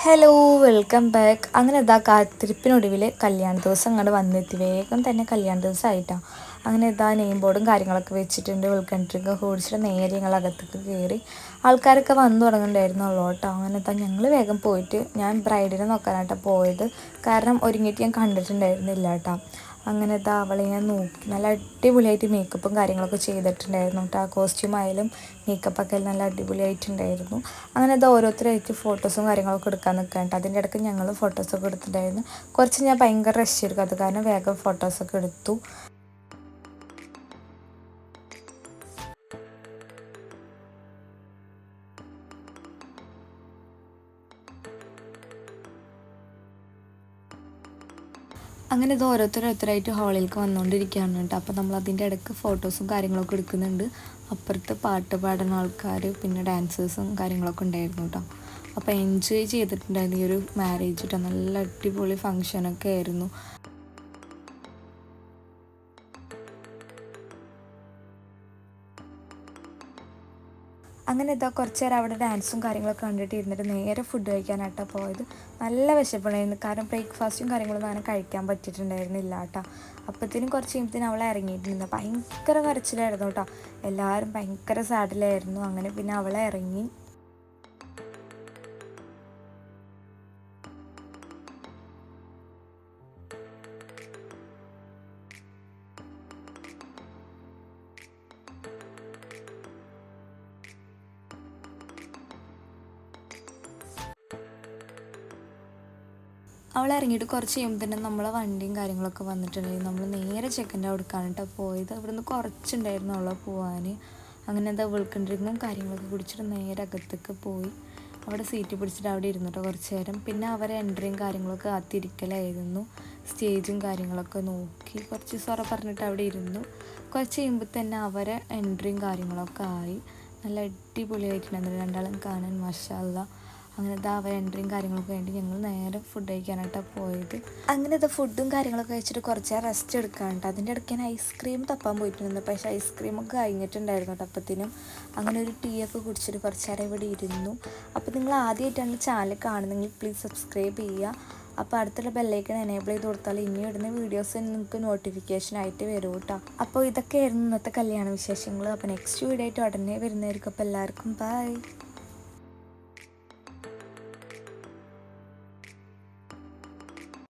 Hello welcome back. അങ്ങനെ ഇതാ കാത്തിരിപ്പിനൊടുവിൽ കല്യാണ ദിവസം അങ്ങോട്ട് വന്നെത്തി. വേഗം തന്നെ കല്യാണ ദിവസം ആയിട്ടാണ്. അങ്ങനെ ഇതാ നെയിം ബോർഡും കാര്യങ്ങളൊക്കെ വെച്ചിട്ടുണ്ട്. വെൽക്കം ഡ്രിങ്കൊക്കെ കുടിച്ചിട്ട് നേരെ ഞങ്ങൾ അകത്തേക്ക് കയറി. ആൾക്കാരൊക്കെ വന്നു തുടങ്ങുന്നുണ്ടായിരുന്നുള്ളൂ കേട്ടോ. അങ്ങനെ ഇതാ ഞങ്ങൾ വേഗം പോയിട്ട് ഞാൻ ബ്രൈഡിനെ നോക്കാനായിട്ടോ പോയത്. കാരണം ഒരുങ്ങിയിട്ട് ഞാൻ കണ്ടിട്ടുണ്ടായിരുന്നില്ല കേട്ടോ. അങ്ങനെ ഇതാ അവളെ ഞാൻ നോക്കി. നല്ല അടിപൊളിയായിട്ട് മേക്കപ്പും കാര്യങ്ങളൊക്കെ ചെയ്തിട്ടുണ്ടായിരുന്നു കേട്ടോ. ആ കോസ്റ്റ്യൂം ആയാലും മേക്കപ്പൊക്കെ നല്ല അടിപൊളിയായിട്ടുണ്ടായിരുന്നു. അങ്ങനെ ഇതാ ഓരോരുത്തരായിട്ട് ഫോട്ടോസും കാര്യങ്ങളൊക്കെ എടുക്കാൻ നിൽക്കാനുണ്ട്. അതിൻ്റെ ഇടയ്ക്ക് ഞങ്ങൾ ഫോട്ടോസൊക്കെ എടുത്തിട്ടുണ്ടായിരുന്നു. കുറച്ച് ഞാൻ ഭയങ്കര റഷ് ചെയ്തു, അത് കാരണം വേഗം ഫോട്ടോസൊക്കെ എടുത്തു. അങ്ങനെ ഇത് ഓരോരുത്തരായിട്ട് ഹാളിലേക്ക് വന്നുകൊണ്ടിരിക്കുകയാണ് കേട്ടോ. അപ്പോൾ നമ്മൾ അതിൻ്റെ ഇടയ്ക്ക് ഫോട്ടോസും കാര്യങ്ങളൊക്കെ എടുക്കുന്നുണ്ട്. അപ്പുറത്ത് പാട്ട് പാടുന്ന ആൾക്കാർ പിന്നെ ഡാൻസേഴ്സും കാര്യങ്ങളൊക്കെ ഉണ്ടായിരുന്നു കേട്ടോ. അപ്പോൾ എൻജോയ് ചെയ്തിട്ടുണ്ടായിരുന്നു ഈ ഒരു മാരേജ് കേട്ടോ. നല്ല അടിപൊളി ഫങ്ഷനൊക്കെ ആയിരുന്നു. അങ്ങനെ ഇതാ കുറച്ച് നേരം അവിടെ ഡാൻസും കാര്യങ്ങളൊക്കെ കണ്ടിട്ട് ഇരുന്നിട്ട് നേരെ ഫുഡ് കഴിക്കാനായിട്ടാണ് പോയത്. നല്ല വിശപ്പുണ്ടായിരുന്നു, കാരണം ബ്രേക്ക്ഫാസ്റ്റും കാര്യങ്ങളൊന്നും അങ്ങനെ കഴിക്കാൻ പറ്റിയിട്ടുണ്ടായിരുന്നില്ല കേട്ടോ. അപ്പോഴത്തേനും കുറച്ച് കഴിയുമ്പോഴത്തേനും അവളെ ഇറങ്ങിയിട്ടുണ്ട്. ഭയങ്കര കരച്ചിലായിരുന്നു കേട്ടോ. എല്ലാവരും ഭയങ്കര സാഡിലായിരുന്നു. അങ്ങനെ പിന്നെ അവളെ ഇറങ്ങി. അവൾ ഇറങ്ങിയിട്ട് കുറച്ച് കഴിയുമ്പോൾ തന്നെ നമ്മളെ വണ്ടിയും കാര്യങ്ങളൊക്കെ വന്നിട്ടുണ്ടായിരുന്നു. നമ്മൾ നേരെ ചെക്കൻ്റെ അവിടേക്കാണ് കേട്ടോ പോയത്. ഇവിടുന്ന് കുറച്ചുണ്ടായിരുന്നു അവളെ പോകാൻ. അങ്ങനെ എന്താ വെൽക്കം ഡ്രിങ്കും കാര്യങ്ങളൊക്കെ കുടിച്ചിട്ട് നേരെ അകത്തേക്ക് പോയി. അവിടെ സീറ്റ് പിടിച്ചിട്ട് അവിടെ ഇരുന്നിട്ടോ കുറച്ച് നേരം. പിന്നെ അവരെ എൻട്രിയും കാര്യങ്ങളൊക്കെ കാത്തിരിക്കലായിരുന്നു. സ്റ്റേജും കാര്യങ്ങളൊക്കെ നോക്കി കുറച്ച് സൊറ പറഞ്ഞിട്ട് അവിടെ ഇരുന്നു. കുറച്ച് കഴിയുമ്പോൾ തന്നെ അവരെ എൻട്രിയും കാര്യങ്ങളൊക്കെ ആയി. നല്ല അടിപൊളിയായിട്ടുണ്ടായിരുന്നു രണ്ടാളും കാണാൻ, മാഷാ അല്ലാ. അങ്ങനെ ഇതാ അവ എൻട്രിയും കാര്യങ്ങളൊക്കെ വേണ്ടി ഞങ്ങൾ നേരെ ഫുഡ് കഴിക്കാനായിട്ടാണ് പോയത്. അങ്ങനെ ഇത് ഫുഡും കാര്യങ്ങളൊക്കെ കഴിച്ചിട്ട് കുറച്ച് റെസ്റ്റ് എടുക്കാനുണ്ട്. അതിൻ്റെ ഇടയ്ക്ക് ഞാൻ ഐസ്ക്രീം തപ്പാൻ പോയിട്ടുണ്ട്. പക്ഷേ ഐസ്ക്രീമൊക്കെ കഴിഞ്ഞിട്ടുണ്ടായിരുന്നു കേട്ടപ്പത്തിനും. അങ്ങനെ ഒരു ടീ ഒക്കെ കുടിച്ചിട്ട് കുറച്ച് നേരം ഇവിടെ ഇരുന്നു. അപ്പോൾ നിങ്ങൾ ആദ്യമായിട്ടാണ് ചാനൽ കാണുന്നെങ്കിൽ പ്ലീസ് സബ്സ്ക്രൈബ് ചെയ്യുക. അപ്പോൾ അടുത്തുള്ള ബെല്ലൈക്കൺ എനേബിൾ ചെയ്ത് കൊടുത്താൽ ഇനി ഇടുന്ന വീഡിയോസ് നിങ്ങൾക്ക് നോട്ടിഫിക്കേഷൻ ആയിട്ട് വരും കേട്ടോ. അപ്പോൾ ഇതൊക്കെയായിരുന്നു ഇന്നത്തെ കല്യാണ വിശേഷങ്ങൾ. അപ്പോൾ നെക്സ്റ്റ് വീഡിയോ ആയിട്ട് ഉടനെ വരുന്നതായിരിക്കും. അപ്പോൾ എല്ലാവർക്കും ബൈ.